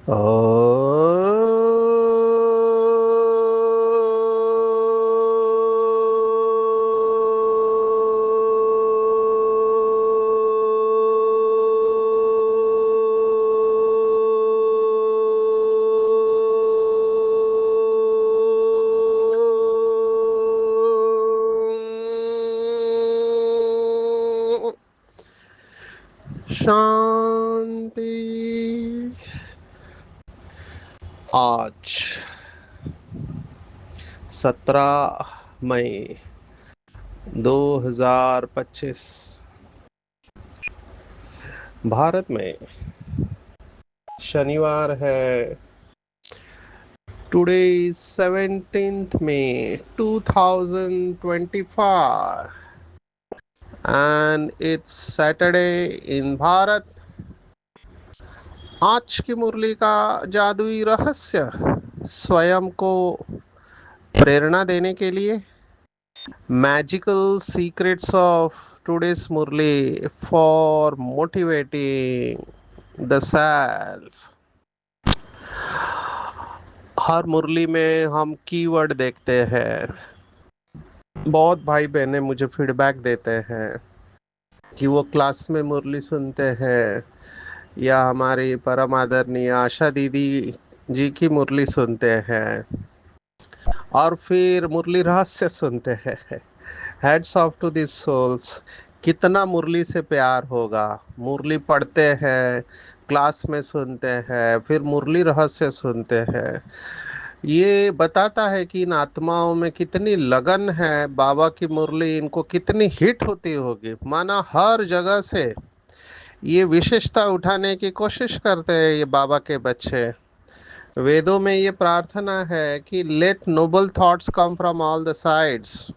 ओ शांति। आज 17 मई 2025 भारत में शनिवार है। Today is 17th May 2025 and it's Saturday in Bharat. आज की मुरली का जादुई रहस्य स्वयं को प्रेरणा देने के लिए magical secrets of today's murli for motivating the self. हर मुरली में हम कीवर्ड देखते हैं। बहुत भाई बहनें मुझे फीडबैक देते हैं कि वो क्लास में मुरली सुनते हैं या हमारी परम आदरणीय आशा दीदी जी की मुरली सुनते हैं और फिर मुरली रहस्य सुनते हैं। Hats off to this souls. कितना मुरली से प्यार होगा। मुरली पढ़ते हैं, क्लास में सुनते हैं, फिर मुरली रहस्य सुनते हैं। ये बताता है कि इन आत्माओं में कितनी लगन है। बाबा की मुरली इनको कितनी हिट होती होगी। माना हर जगह से ये विशेषता उठाने की कोशिश करते हैं ये बाबा के बच्चे। वेदों में ये प्रार्थना है कि let noble thoughts come from all the sides.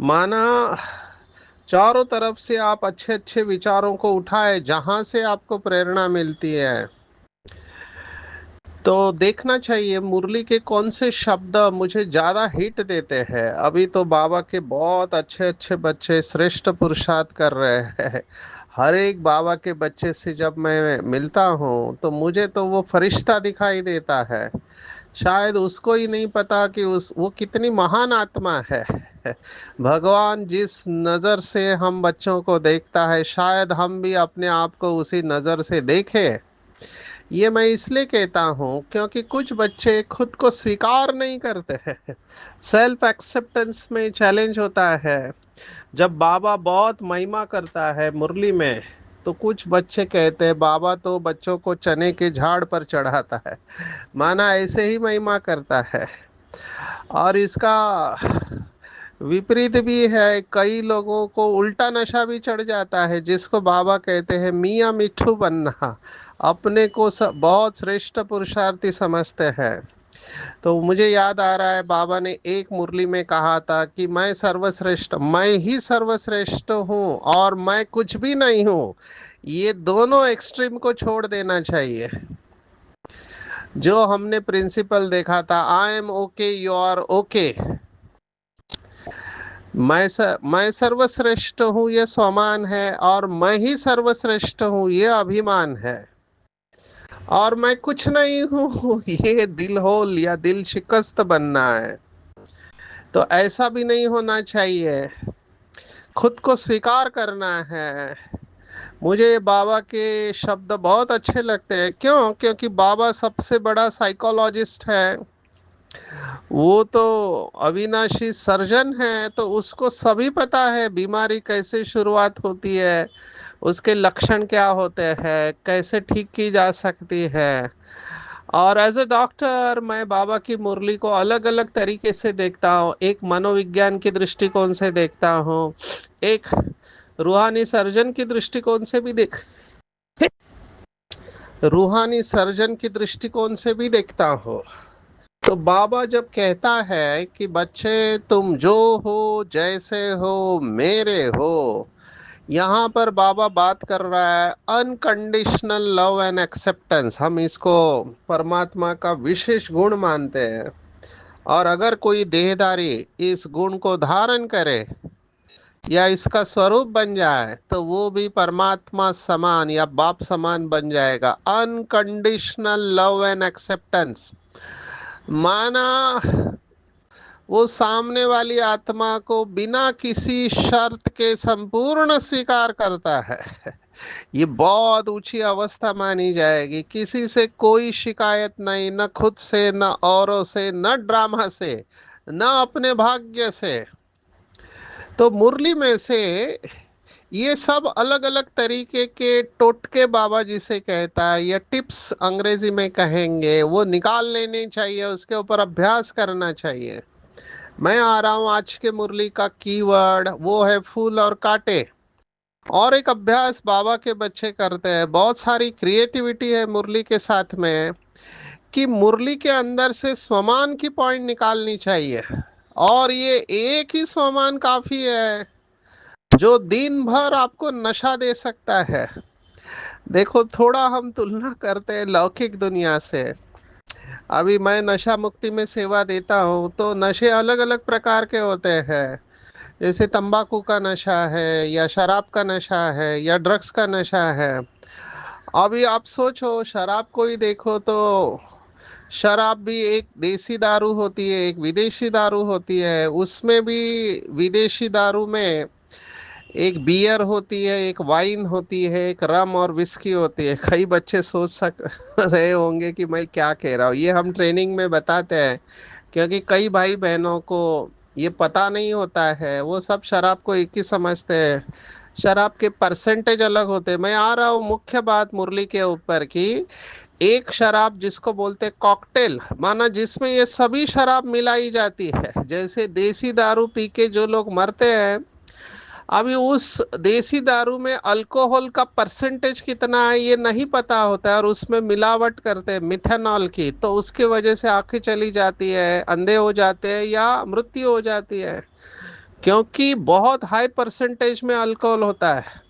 माना चारों तरफ से आप अच्छे अच्छे विचारों को उठाए जहां से आपको प्रेरणा मिलती है। तो देखना चाहिए मुरली के कौन से शब्द मुझे ज्यादा हिट देते हैं। अभी तो बाबा के बहुत अच्छे अच्छे बच्चे श्रेष्ठ पुरुषार्थ कर रहे हैं। हर एक बाबा के बच्चे से जब मैं मिलता हूँ तो मुझे तो वो फरिश्ता दिखाई देता है। शायद उसको ही नहीं पता कि उस वो कितनी महान आत्मा है। भगवान जिस नज़र से हम बच्चों को देखता है शायद हम भी अपने आप को उसी नज़र से देखें। ये मैं इसलिए कहता हूँ क्योंकि कुछ बच्चे खुद को स्वीकार नहीं करते हैं। सेल्फ एक्सेप्टेंस में चैलेंज होता है। जब बाबा बहुत महिमा करता है मुरली में तो कुछ बच्चे कहते हैं बाबा तो बच्चों को चने के झाड़ पर चढ़ाता है। माना ऐसे ही महिमा करता है। और इसका विपरीत भी है। कई लोगों को उल्टा नशा भी चढ़ जाता है जिसको बाबा कहते हैं मियाँ मिट्ठू बनना। अपने को बहुत श्रेष्ठ पुरुषार्थी समझते हैं। तो मुझे याद आ रहा है बाबा ने एक मुरली में कहा था कि मैं सर्वश्रेष्ठ, मैं ही सर्वश्रेष्ठ हूँ और मैं कुछ भी नहीं हूँ। ये दोनों एक्सट्रीम को छोड़ देना चाहिए। जो हमने प्रिंसिपल देखा था I am okay you are okay. मैं सर्वश्रेष्ठ हूँ ये स्वमान है और मैं ही सर्वश्रेष्ठ हूँ ये अभिमान है। और मैं कुछ नहीं हूँ ये दिल होल या दिल शिकस्त बनना है। तो ऐसा भी नहीं होना चाहिए। खुद को स्वीकार करना है। मुझे बाबा के शब्द बहुत अच्छे लगते हैं। क्यों? क्योंकि बाबा सबसे बड़ा साइकोलॉजिस्ट है। वो तो अविनाशी सर्जन है तो उसको सभी पता है बीमारी कैसे शुरुआत होती है, उसके लक्षण क्या होते हैं, कैसे ठीक की जा सकती है। और एज ए डॉक्टर मैं बाबा की मुरली को अलग अलग तरीके से देखता हूँ। एक मनोविज्ञान के दृष्टिकोण से देखता हूँ, एक रूहानी सर्जन की दृष्टिकोण से भी देख रूहानी सर्जन की दृष्टिकोण से भी देखता हूँ। तो बाबा जब कहता है कि बच्चे तुम जो हो जैसे हो मेरे हो, यहाँ पर बाबा बात कर रहा है अनकंडीशनल लव एंड एक्सेप्टेंस। हम इसको परमात्मा का विशेष गुण मानते हैं। और अगर कोई देहधारी इस गुण को धारण करे या इसका स्वरूप बन जाए तो वो भी परमात्मा समान या बाप समान बन जाएगा। अनकंडीशनल लव एंड एक्सेप्टेंस माना वो सामने वाली आत्मा को बिना किसी शर्त के संपूर्ण स्वीकार करता है। ये बहुत ऊंची अवस्था मानी जाएगी। किसी से कोई शिकायत नहीं, न खुद से, न औरों से, न ड्रामा से, न अपने भाग्य से। तो मुरली में से ये सब अलग अलग तरीके के टोटके बाबा जिसे कहता है या टिप्स अंग्रेजी में कहेंगे, वो निकाल लेने चाहिए, उसके ऊपर अभ्यास करना चाहिए। मैं आ रहा हूँ आज के मुरली का कीवर्ड, वो है फूल और कांटे। और एक अभ्यास बाबा के बच्चे करते हैं, बहुत सारी क्रिएटिविटी है मुरली के साथ में, कि मुरली के अंदर से स्वमान की पॉइंट निकालनी चाहिए। और ये एक ही स्वमान काफी है जो दिन भर आपको नशा दे सकता है। देखो, थोड़ा हम तुलना करते हैं लौकिक दुनिया से। अभी मैं नशा मुक्ति में सेवा देता हूँ, तो नशे अलग अलग प्रकार के होते हैं। जैसे तंबाकू का नशा है, या शराब का नशा है, या ड्रग्स का नशा है। अभी आप सोचो, शराब को ही देखो तो शराब भी एक देसी दारू होती है, एक विदेशी दारू होती है। उसमें भी विदेशी दारू में एक बियर होती है, एक वाइन होती है, एक रम और विस्की होती है। कई बच्चे सोच सक रहे होंगे कि मैं क्या कह रहा हूँ। ये हम ट्रेनिंग में बताते हैं, क्योंकि कई भाई बहनों को ये पता नहीं होता है। वो सब शराब को एक ही समझते हैं। शराब के परसेंटेज अलग होते हैं। मैं आ रहा हूँ मुख्य बात मुरली के ऊपर की, एक शराब जिसको बोलते हैं कॉकटेल, माना जिसमें ये सभी शराब मिलाई जाती है। जैसे देसी दारू पी के जो लोग मरते हैं, अभी उस देसी दारू में अल्कोहल का परसेंटेज कितना है ये नहीं पता होता है, और उसमें मिलावट करते हैं मिथेनॉल की, तो उसकी वजह से आंखें चली जाती है, अंधे हो जाते हैं, या मृत्यु हो जाती है, क्योंकि बहुत हाई परसेंटेज में अल्कोहल होता है।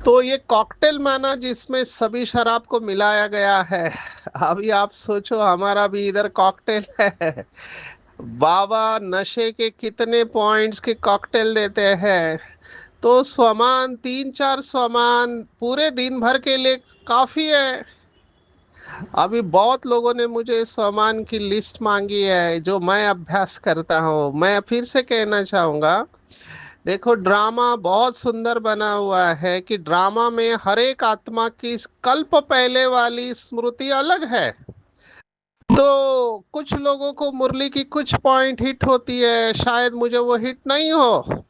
तो ये कॉकटेल माना जिसमें सभी शराब को मिलाया गया है। अभी आप सोचो, हमारा भी इधर कॉकटेल है। बाबा नशे के कितने पॉइंट्स के कॉकटेल देते हैं। तो स्वमान, तीन चार स्वमान पूरे दिन भर के लिए काफी है। अभी बहुत लोगों ने मुझे स्वमान की लिस्ट मांगी है जो मैं अभ्यास करता हूँ। मैं फिर से कहना चाहूंगा, देखो ड्रामा बहुत सुंदर बना हुआ है कि ड्रामा में हर एक आत्मा की कल्प पहले वाली स्मृति अलग है। तो कुछ लोगों को मुरली की कुछ पॉइंट हिट होती है, शायद मुझे वो हिट नहीं हो।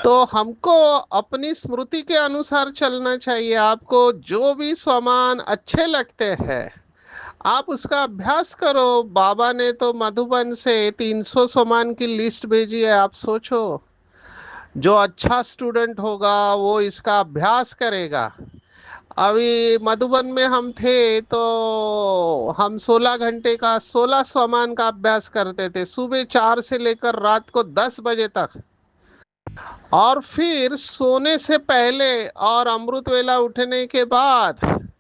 तो हमको अपनी स्मृति के अनुसार चलना चाहिए। आपको जो भी सामान अच्छे लगते हैं, आप उसका अभ्यास करो। बाबा ने तो मधुबन से 300 सामान की लिस्ट भेजी है। आप सोचो, जो अच्छा स्टूडेंट होगा वो इसका अभ्यास करेगा। अभी मधुबन में हम थे तो हम 16 घंटे का 16 सामान का अभ्यास करते थे, सुबह 4 से लेकर रात को 10 बजे तक। और फिर सोने से पहले और अमृत वेला उठने के बाद,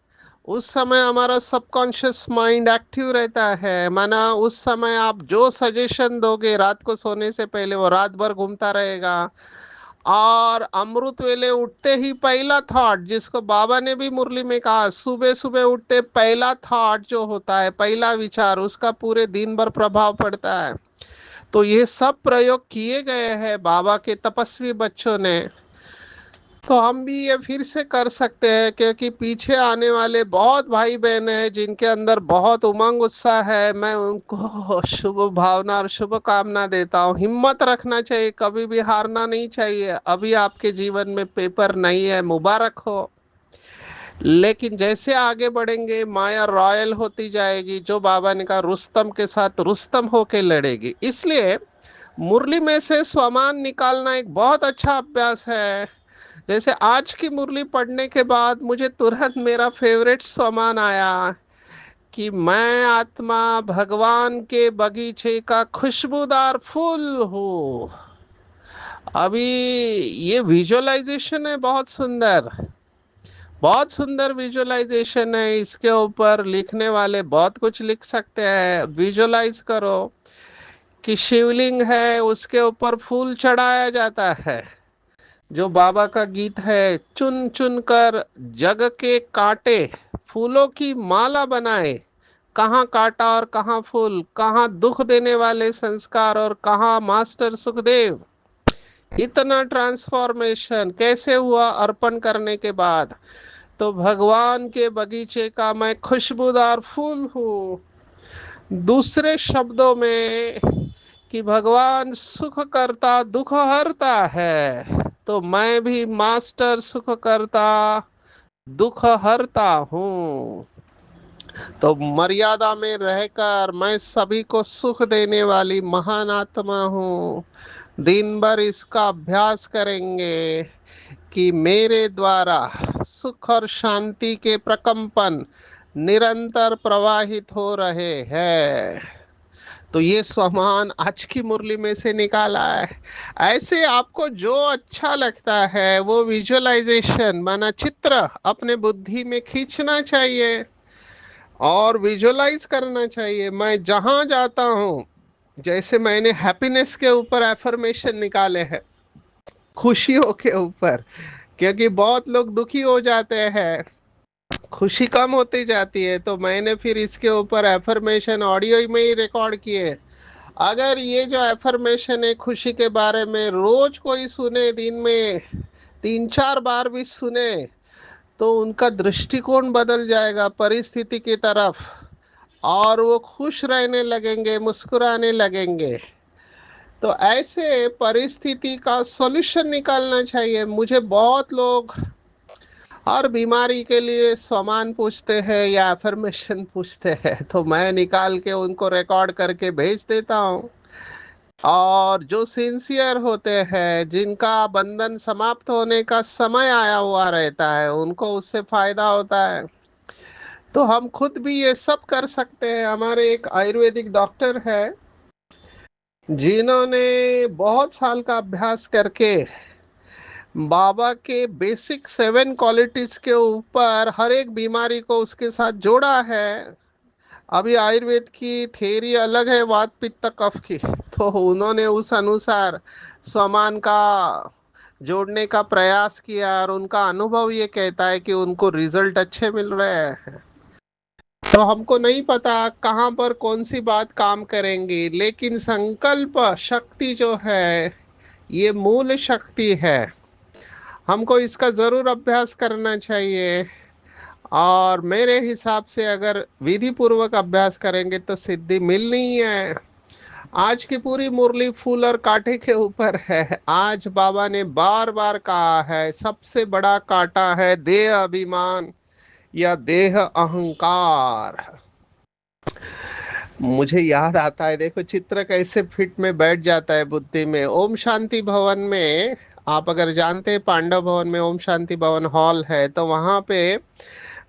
उस समय हमारा सबकॉन्शियस माइंड एक्टिव रहता है। माना उस समय आप जो सजेशन दोगे रात को सोने से पहले, वो रात भर घूमता रहेगा। और अमृत वेले उठते ही पहला थॉट, जिसको बाबा ने भी मुरली में कहा, सुबह सुबह उठते पहला थॉट जो होता है, पहला विचार, उसका पूरे दिन भर प्रभाव पड़ता है। तो ये सब प्रयोग किए गए हैं बाबा के तपस्वी बच्चों ने। तो हम भी ये फिर से कर सकते हैं, क्योंकि पीछे आने वाले बहुत भाई बहन हैं जिनके अंदर बहुत उमंग उत्साह है। मैं उनको शुभ भावना और शुभ कामना देता हूँ। हिम्मत रखना चाहिए, कभी भी हारना नहीं चाहिए। अभी आपके जीवन में पेपर नहीं है, मुबारक हो। लेकिन जैसे आगे बढ़ेंगे, माया रॉयल होती जाएगी। जो बाबा ने कहा, रुस्तम के साथ रुस्तम होके लड़ेगी। इसलिए मुरली में से स्वमान निकालना एक बहुत अच्छा अभ्यास है। जैसे आज की मुरली पढ़ने के बाद मुझे तुरंत मेरा फेवरेट स्वमान आया, कि मैं आत्मा भगवान के बगीचे का खुशबूदार फूल हूँ। अभी ये विजुअलाइजेशन है, बहुत सुंदर, बहुत सुंदर विजुअलाइजेशन है। इसके ऊपर लिखने वाले बहुत कुछ लिख सकते हैं। विजुअलाइज करो कि शिवलिंग है उसके ऊपर फूल चढ़ाया जाता है। जो बाबा का गीत है, चुन चुन कर जग के काटे, फूलों की माला बनाए, कहाँ कांटा और कहाँ फूल, कहाँ दुख देने वाले संस्कार और कहाँ मास्टर सुखदेव। इतना ट्रांसफॉर्मेशन कैसे हुआ अर्पण करने के बाद? तो भगवान के बगीचे का मैं खुशबूदार फूल हूँ। दूसरे शब्दों में कि भगवान सुख करता दुख हरता है, तो मैं भी मास्टर सुख करता दुख हरता हूँ। तो मर्यादा में रहकर मैं सभी को सुख देने वाली महान आत्मा हूँ। दिन भर इसका अभ्यास करेंगे कि मेरे द्वारा सुख और शांति के प्रकंपन निरंतर प्रवाहित हो रहे हैं। तो ये स्वमान आज की मुरली में से निकाला है। ऐसे आपको जो अच्छा लगता है वो विजुअलाइजेशन माना चित्र अपने बुद्धि में खींचना चाहिए और विजुअलाइज करना चाहिए। मैं जहाँ जाता हूँ, जैसे मैंने हैप्पीनेस के ऊपर एफर्मेशन निकाले हैं, खुशियों के ऊपर, क्योंकि बहुत लोग दुखी हो जाते हैं, खुशी कम होती जाती है, तो मैंने फिर इसके ऊपर एफर्मेशन ऑडियो में ही रिकॉर्ड किए। अगर ये जो एफर्मेशन है खुशी के बारे में रोज कोई सुने, दिन में 3-4 बार भी सुने, तो उनका दृष्टिकोण बदल जाएगा परिस्थिति की तरफ, और वो खुश रहने लगेंगे, मुस्कुराने लगेंगे। तो ऐसे परिस्थिति का सॉल्यूशन निकालना चाहिए। मुझे बहुत लोग हर बीमारी के लिए सामान पूछते हैं या अफर्मेशन पूछते हैं, तो मैं निकाल के उनको रिकॉर्ड करके भेज देता हूँ। और जो सिंसियर होते हैं, जिनका बंधन समाप्त होने का समय आया हुआ रहता है, उनको उससे फायदा होता है। तो हम खुद भी ये सब कर सकते हैं। हमारे एक आयुर्वेदिक डॉक्टर है जिन्होंने बहुत साल का अभ्यास करके बाबा के बेसिक 7 क्वालिटीज के ऊपर हर एक बीमारी को उसके साथ जोड़ा है। अभी आयुर्वेद की थेरी अलग है, वात पित्त कफ की, तो उन्होंने उस अनुसार स्वमान का जोड़ने का प्रयास किया और उनका अनुभव ये कहता है कि उनको रिजल्ट अच्छे मिल रहे हैं। तो हमको नहीं पता कहाँ पर कौन सी बात काम करेंगी, लेकिन संकल्प शक्ति जो है ये मूल शक्ति है। हमको इसका ज़रूर अभ्यास करना चाहिए। और मेरे हिसाब से अगर विधि पूर्वक अभ्यास करेंगे तो सिद्धि मिलनी ही है। आज की पूरी मुरली फूल और कांटे के ऊपर है। आज बाबा ने बार बार कहा है सबसे बड़ा कांटा है देह अभिमान या देह अहंकार। मुझे याद आता है, देखो चित्र कैसे फिट में बैठ जाता है बुद्धि में। ओम शांति भवन में, आप अगर जानते हैं पांडव भवन में ओम शांति भवन हॉल है, तो वहाँ पे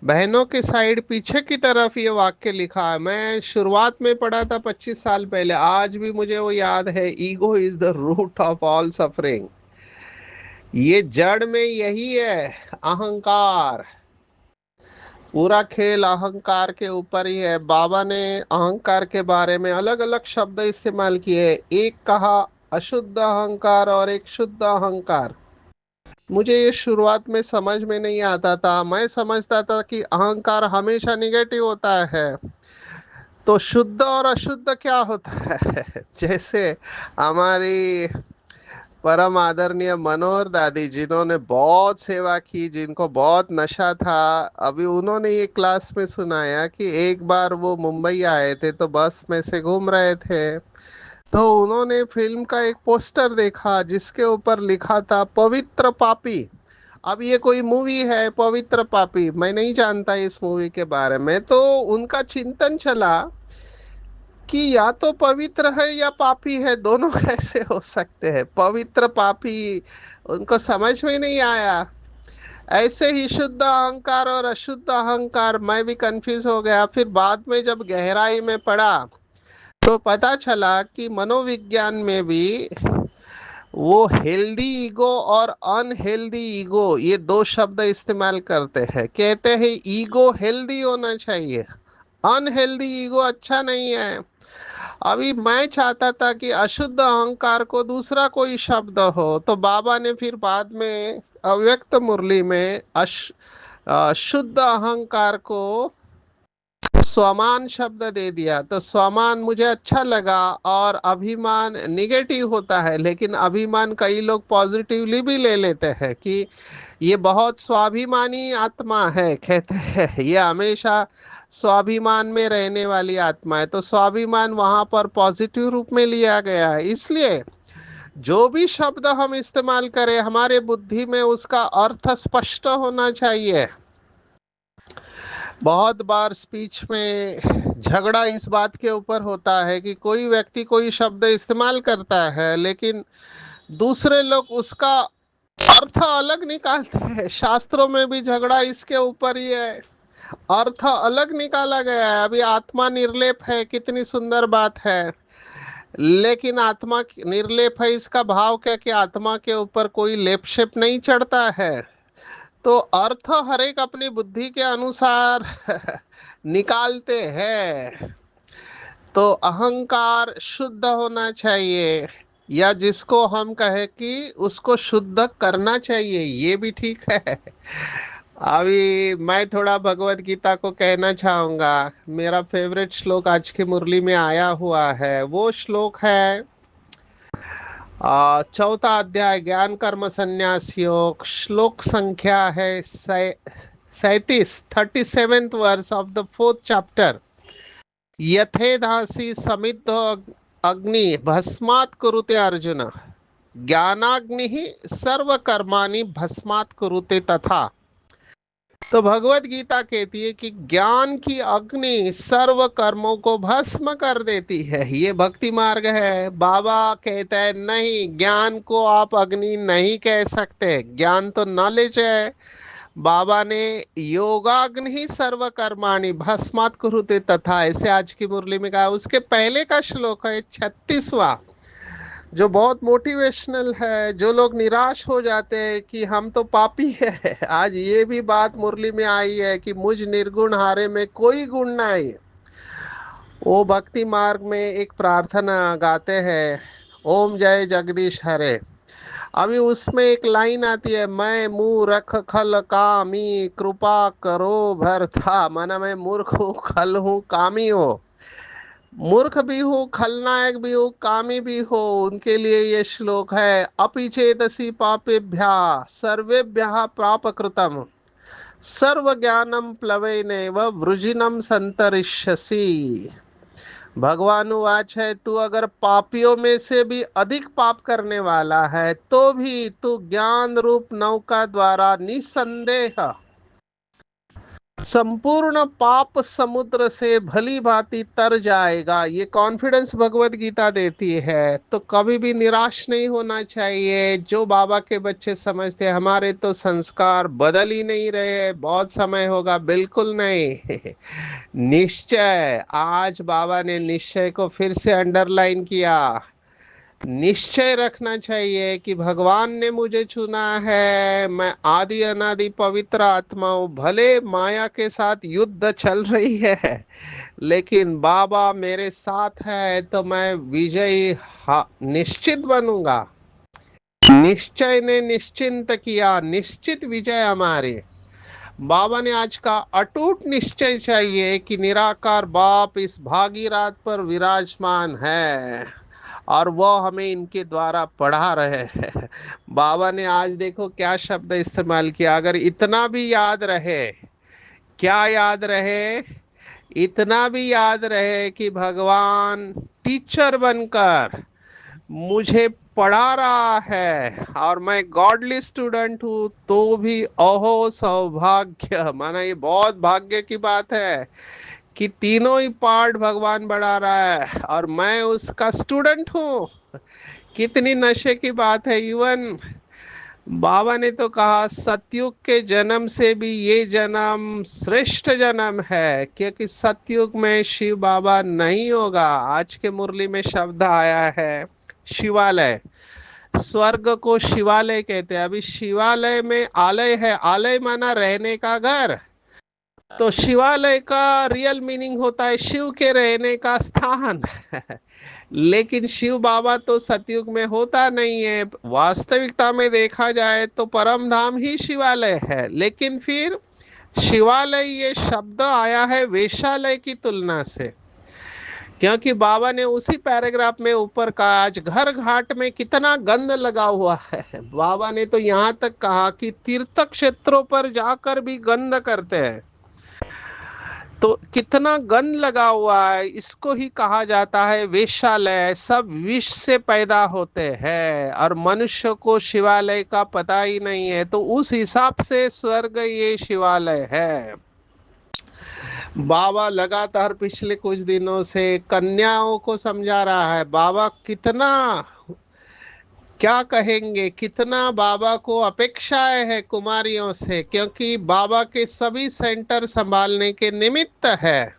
बहनों के साइड पीछे की तरफ ये वाक्य लिखा है। मैं शुरुआत में पढ़ा था 25 साल पहले, आज भी मुझे वो याद है। Ego is the root of all suffering. ये जड़ में यही है, अहंकार। पूरा खेल अहंकार के ऊपर ही है। बाबा ने अहंकार के बारे में अलग अलग शब्द इस्तेमाल किए। एक कहा अशुद्ध अहंकार और एक शुद्ध अहंकार। मुझे ये शुरुआत में समझ में नहीं आता था। मैं समझता था कि अहंकार हमेशा निगेटिव होता है। तो शुद्ध और अशुद्ध क्या होता है? जैसे हमारी परम आदरणीय मनोहर दादी, जिन्होंने बहुत सेवा की, जिनको बहुत नशा था, अभी उन्होंने ये क्लास में सुनाया कि एक बार वो मुंबई आए थे, तो बस में से घूम रहे थे, तो उन्होंने फिल्म का एक पोस्टर देखा जिसके ऊपर लिखा था पवित्र पापी। अब ये कोई मूवी है पवित्र पापी, मैं नहीं जानता इस मूवी के बारे में। तो उनका चिंतन चला कि या तो पवित्र है या पापी है, दोनों कैसे हो सकते हैं? पवित्र पापी उनको समझ में नहीं आया। ऐसे ही शुद्ध अहंकार और अशुद्ध अहंकार, मैं भी कंफ्यूज हो गया। फिर बाद में जब गहराई में पढ़ा तो पता चला कि मनोविज्ञान में भी वो हेल्दी ईगो और अनहेल्दी ईगो, ये दो शब्द इस्तेमाल करते हैं। कहते हैं ईगो हेल्दी होना चाहिए, अनहेल्दी ईगो अच्छा नहीं है। अभी मैं चाहता था कि अशुद्ध अहंकार को दूसरा कोई शब्द हो, तो बाबा ने फिर बाद में अव्यक्त मुरली में शुद्ध अहंकार को स्वमान शब्द दे दिया। तो स्वमान मुझे अच्छा लगा। और अभिमान निगेटिव होता है, लेकिन अभिमान कई लोग पॉजिटिवली भी ले लेते हैं कि ये बहुत स्वाभिमानी आत्मा है, कहते हैं ये हमेशा स्वाभिमान में रहने वाली आत्मा है। तो स्वाभिमान वहां पर पॉजिटिव रूप में लिया गया है। इसलिए जो भी शब्द हम इस्तेमाल करें, हमारे बुद्धि में उसका अर्थ स्पष्ट होना चाहिए। बहुत बार स्पीच में झगड़ा इस बात के ऊपर होता है कि कोई व्यक्ति कोई शब्द इस्तेमाल करता है, लेकिन दूसरे लोग उसका अर्थ अलग निकालते हैं। शास्त्रों में भी झगड़ा इसके ऊपर ही है, अर्थ अलग निकाला गया है। अभी आत्मा निर्लेप है, कितनी सुंदर बात है, लेकिन आत्मा निर्लेप है, इसका भाव क्या कि आत्मा के ऊपर कोई लेप शेप नहीं चढ़ता है। तो अर्थ हर एक अपनी बुद्धि के अनुसार निकालते हैं। तो अहंकार शुद्ध होना चाहिए, या जिसको हम कहे कि उसको शुद्ध करना चाहिए, ये भी ठीक है। अभी मैं थोड़ा भगवत गीता को कहना चाहूंगा। मेरा फेवरेट श्लोक आज की मुरली में आया हुआ है, वो श्लोक है चौथा अध्याय ज्ञान कर्म संन्यास योग, श्लोक संख्या है 37 verse of the 4th chapter. यथेधासी समिद्ध अग्नि भस्मात् कुरुते अर्जुन, ज्ञानाग्नि ही सर्व कर्माणि भस्मात् कुरुते तथा। तो भगवत गीता कहती है कि ज्ञान की अग्नि सर्व कर्मों को भस्म कर देती है। ये भक्ति मार्ग है। बाबा कहता है नहीं, ज्ञान को आप अग्नि नहीं कह सकते, ज्ञान तो नॉलेज है। बाबा ने योगाग्नि ही सर्व कर्माणि भस्मात् कुरुते तथा ऐसे आज की मुरली में कहा। उसके पहले का श्लोक है 36वां, जो बहुत मोटिवेशनल है। जो लोग निराश हो जाते हैं कि हम तो पापी है, आज ये भी बात मुरली में आई है कि मुझ निर्गुण हारे में कोई गुण नहीं। वो भक्ति मार्ग में एक प्रार्थना गाते हैं, ओम जय जगदीश हरे। अभी उसमें एक लाइन आती है, मैं मूर्ख खल कामी कृपा करो भरता। माना मैं मूर्ख हूँ, खल हूँ, कामी हूँ। मूर्ख भी हो, खलनायक भी हो, कामी भी हो, उनके लिए ये श्लोक है। अपि चेतसि पापेभ्यः सर्वेभ्यः पापकृतम् सर्व ज्ञानम प्लवेनैव वृजिनम संतरिष्यसि। भगवान वाच है, तू अगर पापियों में से भी अधिक पाप करने वाला है तो भी तू ज्ञान रूप नौका द्वारा निसंदेह संपूर्ण पाप समुद्र से भली भांति तर जाएगा। ये कॉन्फिडेंस भगवत गीता देती है। तो कभी भी निराश नहीं होना चाहिए। जो बाबा के बच्चे समझते हैं हमारे तो संस्कार बदल ही नहीं रहे, बहुत समय होगा, बिल्कुल नहीं। निश्चय, आज बाबा ने निश्चय को फिर से अंडरलाइन किया। निश्चय रखना चाहिए कि भगवान ने मुझे चुना है, मैं आदि अनादि पवित्र आत्मा हूँ। भले माया के साथ युद्ध चल रही है, लेकिन बाबा मेरे साथ है तो मैं विजयी निश्चित बनूंगा। निश्चय ने निश्चिंत किया, निश्चित विजय हमारे। बाबा ने आज का अटूट निश्चय चाहिए कि निराकार बाप इस भागीरथ पर विराजमान है और वो हमें इनके द्वारा पढ़ा रहे हैं। बाबा ने आज देखो क्या शब्द इस्तेमाल किया। अगर इतना भी याद रहे, क्या याद रहे, इतना भी याद रहे कि भगवान टीचर बनकर मुझे पढ़ा रहा है और मैं गॉडली स्टूडेंट हूँ, तो भी अहो सौभाग्य। माना ये बहुत भाग्य की बात है कि तीनों ही पार्ट भगवान बढ़ा रहा है और मैं उसका स्टूडेंट हूँ। कितनी नशे की बात है। इवन बाबा ने तो कहा सतयुग के जन्म से भी ये जन्म श्रेष्ठ जन्म है, क्योंकि सतयुग में शिव बाबा नहीं होगा। आज के मुरली में शब्द आया है शिवालय। स्वर्ग को शिवालय कहते हैं। अभी शिवालय में आलय है, आलय माना रहने का घर। तो शिवालय का रियल मीनिंग होता है शिव के रहने का स्थान। लेकिन शिव बाबा तो सतयुग में होता नहीं है। वास्तविकता में देखा जाए तो परम धाम ही शिवालय है, लेकिन फिर शिवालय ये शब्द आया है वेश्यालय की तुलना से, क्योंकि बाबा ने उसी पैराग्राफ में ऊपर कहा आज घर घाट में कितना गंद लगा हुआ है। बाबा ने तो यहाँ तक कहा कि तीर्थ क्षेत्रों पर जाकर भी गंद करते हैं। तो कितना गंद लगा हुआ है, इसको ही कहा जाता है वेश्यालय। सब विष से पैदा होते हैं और मनुष्य को शिवालय का पता ही नहीं है, तो उस हिसाब से स्वर्ग ये शिवालय है। बाबा लगातार पिछले कुछ दिनों से कन्याओं को समझा रहा है। बाबा कितना, क्या कहेंगे, कितना बाबा को अपेक्षाएं है कुमारियों से, क्योंकि बाबा के सभी सेंटर संभालने के निमित्त है।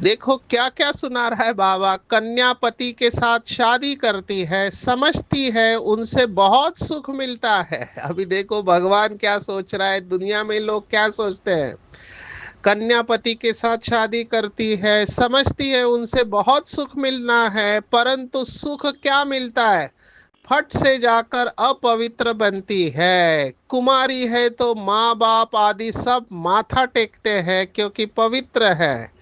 देखो क्या क्या सुना रहा है बाबा। कन्या पति के साथ शादी करती है, समझती है उनसे बहुत सुख मिलता है। अभी देखो भगवान क्या सोच रहा है, दुनिया में लोग क्या सोचते हैं। कन्या पति के साथ शादी करती है, समझती है उनसे बहुत सुख मिलना है, परंतु सुख क्या मिलता है, फट से जाकर अपवित्र बनती है। कुमारी है तो माँ बाप आदि सब माथा टेकते हैं क्योंकि पवित्र है।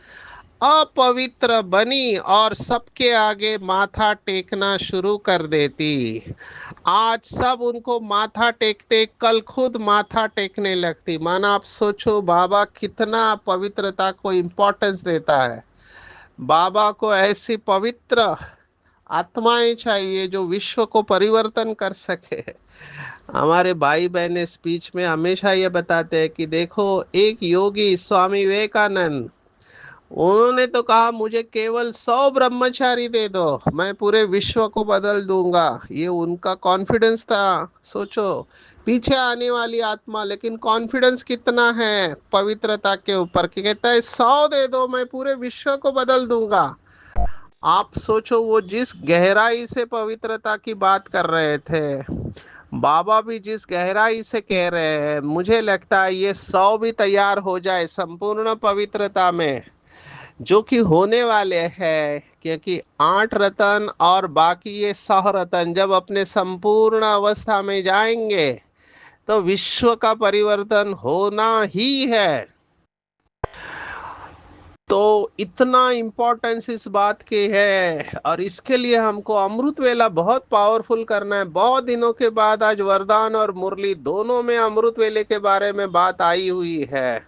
अपवित्र बनी और सबके आगे माथा टेकना शुरू कर देती। आज सब उनको माथा टेकते, कल खुद माथा टेकने लगती। माना आप सोचो बाबा कितना पवित्रता को इम्पोर्टेंस देता है। बाबा को ऐसी पवित्र आत्माएं चाहिए जो विश्व को परिवर्तन कर सके। हमारे भाई बहने स्पीच में हमेशा ये बताते हैं कि देखो एक योगी स्वामी विवेकानंद, उन्होंने तो कहा मुझे केवल 100 ब्रह्मचारी दे दो, मैं पूरे विश्व को बदल दूंगा। ये उनका कॉन्फिडेंस था। सोचो पीछे आने वाली आत्मा, लेकिन कॉन्फिडेंस कितना है पवित्रता के ऊपर कि कहता है 100 दे दो मैं पूरे विश्व को बदल दूंगा। आप सोचो वो जिस गहराई से पवित्रता की बात कर रहे थे, बाबा भी जिस गहराई से कह रहे हैं, मुझे लगता है ये 100 भी तैयार हो जाए संपूर्ण पवित्रता में, जो कि होने वाले हैं। क्योंकि 8 रतन और बाकी ये 100 रतन जब अपने संपूर्ण अवस्था में जाएंगे तो विश्व का परिवर्तन होना ही है। तो इतना इम्पोर्टेंस इस बात की है, और इसके लिए हमको अमृत वेला बहुत पावरफुल करना है। बहुत दिनों के बाद आज वरदान और मुरली दोनों में अमृत वेले के बारे में बात आई हुई है।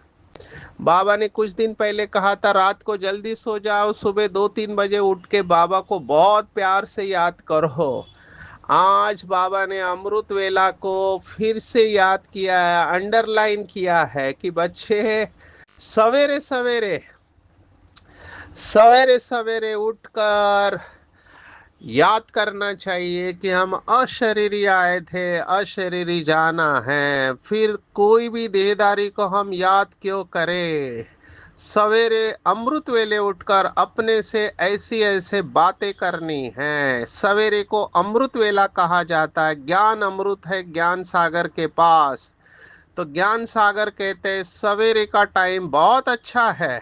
बाबा ने कुछ दिन पहले कहा था रात को जल्दी सो जाओ, सुबह 2-3 बजे उठ के बाबा को बहुत प्यार से याद करो। आज बाबा ने अमृत वेला को फिर से याद किया है, अंडरलाइन किया है कि बच्चे सवेरे सवेरे सवेरे सवेरे उठकर याद करना चाहिए कि हम अशरीरी आए थे, अशरीरी जाना है। फिर कोई भी देहदारी को हम याद क्यों करें। सवेरे अमृत वेले उठकर अपने से ऐसी ऐसे बातें करनी है। सवेरे को अमृत वेला कहा जाता है। ज्ञान अमृत है ज्ञान सागर के पास। तो ज्ञान सागर कहते हैं सवेरे का टाइम बहुत अच्छा है।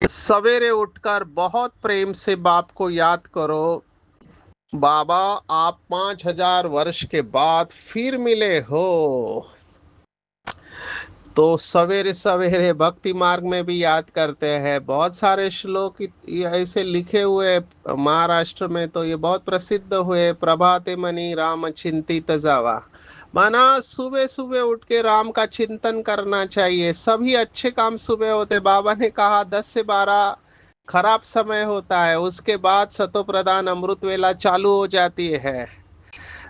सवेरे उठकर बहुत प्रेम से बाप को याद करो। बाबा आप 5000 वर्ष के बाद फिर मिले हो। तो सवेरे सवेरे भक्ति मार्ग में भी याद करते हैं। बहुत सारे श्लोक ये ऐसे लिखे हुए महाराष्ट्र में, तो ये बहुत प्रसिद्ध हुए। प्रभाते मनी राम चिंतित जावा, माना सुबह सुबह उठ के राम का चिंतन करना चाहिए। सभी अच्छे काम सुबह होते। बाबा ने कहा 10 से 12 खराब समय होता है, उसके बाद सतो प्रधान अमृत वेला चालू हो जाती है।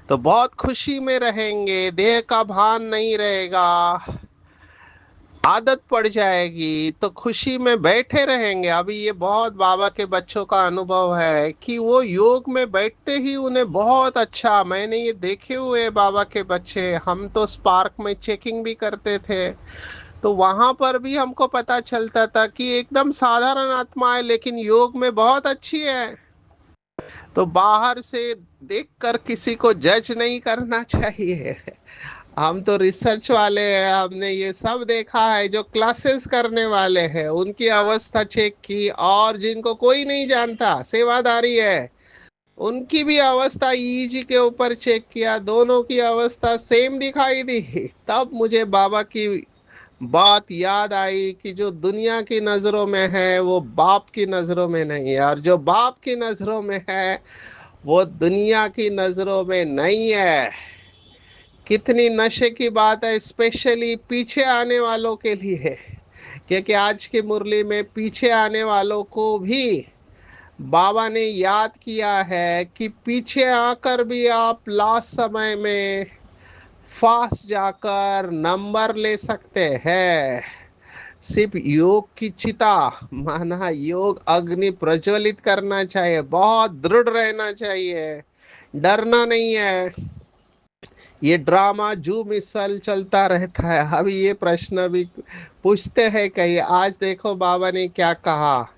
तो बहुत खुशी में रहेंगे, देह का भान नहीं रहेगा, आदत पड़ जाएगी, तो खुशी में बैठे रहेंगे। अभी ये बहुत बाबा के बच्चों का अनुभव है कि वो योग में बैठते ही उन्हें बहुत अच्छा, मैंने ये देखे हुए बाबा के बच्चे। हम तो स्पार्क में चेकिंग भी करते थे, तो वहां पर भी हमको पता चलता था कि एकदम साधारण आत्मा है लेकिन योग में बहुत अच्छी है। तो बाहर से देखकर किसी को जज नहीं करना चाहिए। हम तो रिसर्च वाले हैं, हमने ये सब देखा है। जो क्लासेस करने वाले हैं उनकी अवस्था चेक की, और जिनको कोई नहीं जानता, सेवादारी है, उनकी भी अवस्था ईईजी के ऊपर चेक किया, दोनों की अवस्था सेम दिखाई दी। तब मुझे बाबा की बात याद आई कि जो दुनिया की नजरों में है वो बाप की नजरों में नहीं है, और जो बाप की नजरों में है वो दुनिया की नजरों में नहीं है। कितनी नशे की बात है, स्पेशली पीछे आने वालों के लिए। क्योंकि आज की मुरली में पीछे आने वालों को भी बाबा ने याद किया है कि पीछे आकर भी आप लास्ट समय में फास्ट जाकर नंबर ले सकते हैं। सिर्फ योग की चिता, माना योग अग्नि प्रज्वलित करना चाहिए, बहुत दृढ़ रहना चाहिए, डरना नहीं है। ये ड्रामा जो मिसल चलता रहता है। अभी ये प्रश्न भी पूछते हैं कहीं, आज देखो बाबा ने क्या कहा,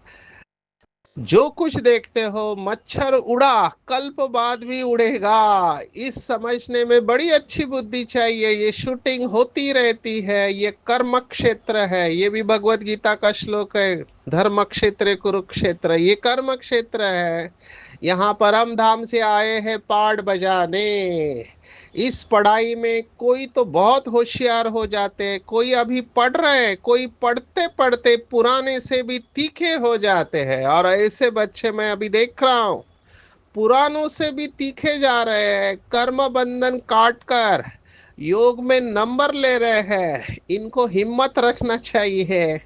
जो कुछ देखते हो मच्छर उड़ा कल्प बाद भी उड़ेगा। इस समझने में बड़ी अच्छी बुद्धि चाहिए। ये शूटिंग होती रहती है, ये कर्म क्षेत्र है, ये भी भगवत गीता का श्लोक है, धर्म क्षेत्र कुरुक्षेत्र, ये कर्म क्षेत्र है। यहाँ परम धाम से आए हैं पाठ बजाने। इस पढ़ाई में कोई तो बहुत होशियार हो जाते हैं, कोई अभी पढ़ रहे हैं, कोई पढ़ते पढ़ते पुराने से भी तीखे हो जाते हैं, और ऐसे बच्चे मैं अभी देख रहा हूँ पुरानों से भी तीखे जा रहे हैं, कर्म बंधन काट कर योग में नंबर ले रहे हैं। इनको हिम्मत रखना चाहिए,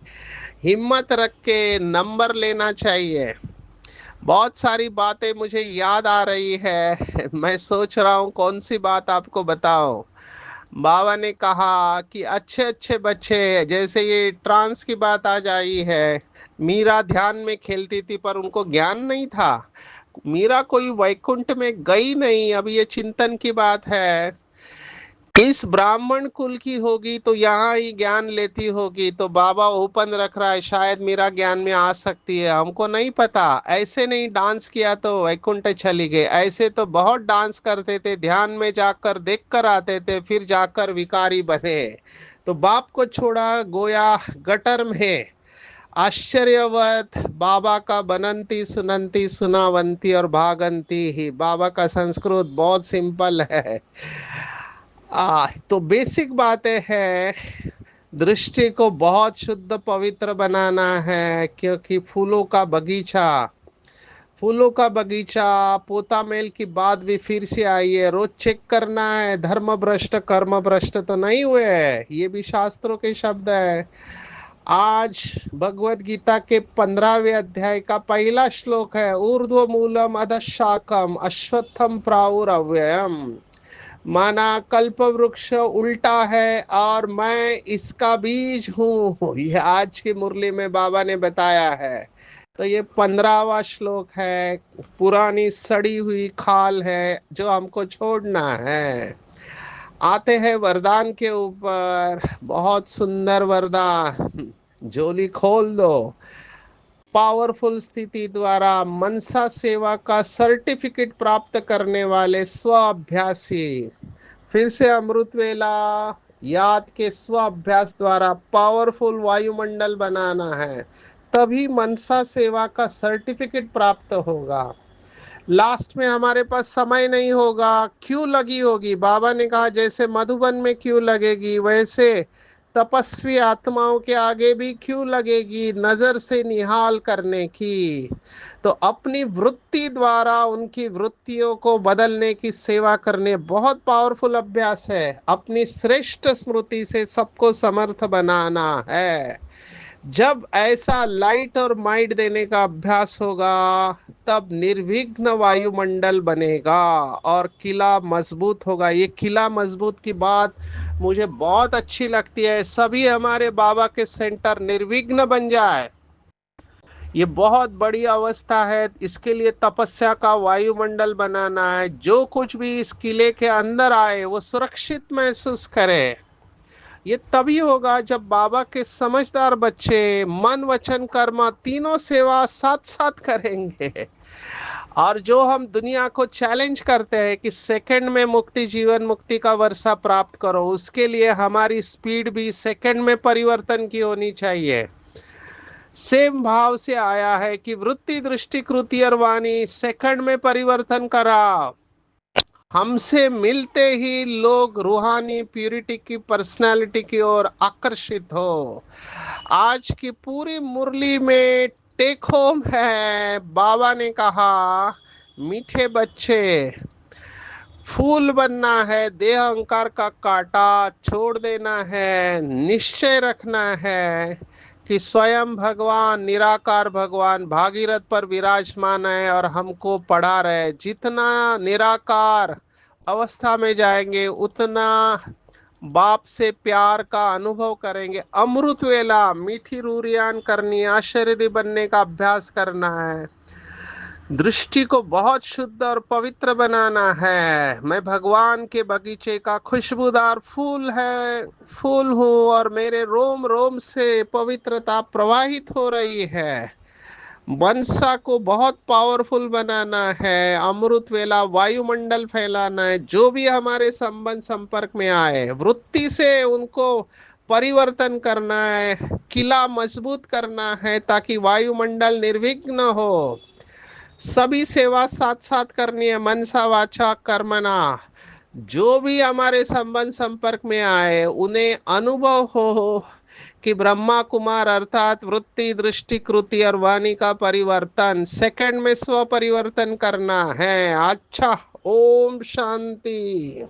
हिम्मत रख के नंबर लेना चाहिए। बहुत सारी बातें मुझे याद आ रही है, मैं सोच रहा हूँ कौन सी बात आपको बताऊं। बाबा ने कहा कि अच्छे अच्छे बच्चे, जैसे ये ट्रांस की बात आ जाई है, मीरा ध्यान में खेलती थी पर उनको ज्ञान नहीं था। मीरा कोई वैकुंठ में गई नहीं, अब ये चिंतन की बात है। इस ब्राह्मण कुल की होगी तो यहाँ ही ज्ञान लेती होगी, तो बाबा ओपन रख रहा है, शायद मेरा ज्ञान में आ सकती है, हमको नहीं पता। ऐसे नहीं डांस किया तो वैकुंठ चली गई, ऐसे तो बहुत डांस करते थे, ध्यान में जाकर देख कर आते थे, फिर जाकर विकारी बने। तो बाप को छोड़ा गोया गटर में। आश्चर्यवत बाबा का बनंती सुनंती सुनावंती और भागंती ही, बाबा का संस्कृत बहुत सिंपल है। तो बेसिक बातें है, दृष्टि को बहुत शुद्ध पवित्र बनाना है, क्योंकि फूलों का बगीचा पोता मेल की बात भी फिर से आई है, रोज चेक करना है, धर्म भ्रष्ट कर्म भ्रष्ट तो नहीं हुए हैं, ये भी शास्त्रों के शब्द है। आज भगवत गीता के 15वें अध्याय का पहला श्लोक है, ऊर्ध्व मूलम अधशाकम अश्वत्थम प्राउरव्ययम। माना कल्प वृक्ष उल्टा है और मैं इसका बीज हूँ, ये आज की मुरली में बाबा ने बताया है। तो ये 15वां श्लोक है, पुरानी सड़ी हुई खाल है जो हमको छोड़ना है। आते हैं वरदान के ऊपर, बहुत सुंदर वरदान, झोली खोल दो। पावरफुल स्थिति द्वारा मनसा सेवा का सर्टिफिकेट प्राप्त करने वाले स्व अभ्यासी, फिर से अमृत वेला याद के स्व अभ्यास द्वारा पावरफुल वायुमंडल बनाना है, तभी मनसा सेवा का सर्टिफिकेट प्राप्त होगा। लास्ट में हमारे पास समय नहीं होगा, क्यों लगी होगी, बाबा ने कहा जैसे मधुबन में क्यों लगेगी, वैसे तपस्वी आत्माओं के आगे भी क्यों लगेगी, नजर से निहाल करने की। तो अपनी वृत्ति द्वारा उनकी वृत्तियों को बदलने की सेवा करने, बहुत पावरफुल अभ्यास है। अपनी श्रेष्ठ स्मृति से सबको समर्थ बनाना है। जब ऐसा लाइट और माइट देने का अभ्यास होगा, तब निर्विघ्न वायुमंडल बनेगा और किला मजबूत होगा। ये किला मजबूत की बात मुझे बहुत अच्छी लगती है, सभी हमारे बाबा के सेंटर निर्विघ्न बन जाए, ये बहुत बड़ी अवस्था है। इसके लिए तपस्या का वायुमंडल बनाना है, जो कुछ भी इस किले के अंदर आए वो सुरक्षित महसूस करे। ये तभी होगा जब बाबा के समझदार बच्चे मन वचन कर्म तीनों सेवा साथ साथ करेंगे। और जो हम दुनिया को चैलेंज करते हैं कि सेकंड में मुक्ति, जीवन मुक्ति का वर्षा प्राप्त करो, उसके लिए हमारी स्पीड भी सेकंड में परिवर्तन की होनी चाहिए। सेम भाव से आया है कि वृत्ति, दृष्टि, कृति और वाणी सेकंड में परिवर्तन करा। हमसे मिलते ही लोग रूहानी प्यूरिटी की, पर्सनालिटी की ओर आकर्षित हो। आज की पूरी मुरली में टेक होम है, बाबा ने कहा मीठे बच्चे, फूल बनना है, देह अहंकार का कांटा छोड़ देना है, निश्चय रखना है कि स्वयं भगवान, निराकार भगवान भागीरथ पर विराजमान है और हमको पढ़ा रहे। जितना निराकार अवस्था में जाएंगे उतना बाप से प्यार का अनुभव करेंगे। अमृत वेला, मीठी रूरियान करनी, आशरीरी बनने का अभ्यास करना है। दृष्टि को बहुत शुद्ध और पवित्र बनाना है। मैं भगवान के बगीचे का खुशबूदार फूल हूँ और मेरे रोम रोम से पवित्रता प्रवाहित हो रही है। मनसा को बहुत पावरफुल बनाना है। अमृत वेला वायुमंडल फैलाना है। जो भी हमारे संबंध संपर्क में आए, वृत्ति से उनको परिवर्तन करना है, किला मजबूत करना है ताकि वायुमंडल निर्विघ्न हो। सभी सेवा साथ साथ करनी है, मनसा वाचा कर्मणा। जो भी हमारे संबंध संपर्क में आए उन्हें अनुभव हो कि ब्रह्मा कुमार अर्थात वृत्ति, दृष्टि, कृति और वाणी का परिवर्तन सेकंड में स्व परिवर्तन करना है। अच्छा, ओम शांति।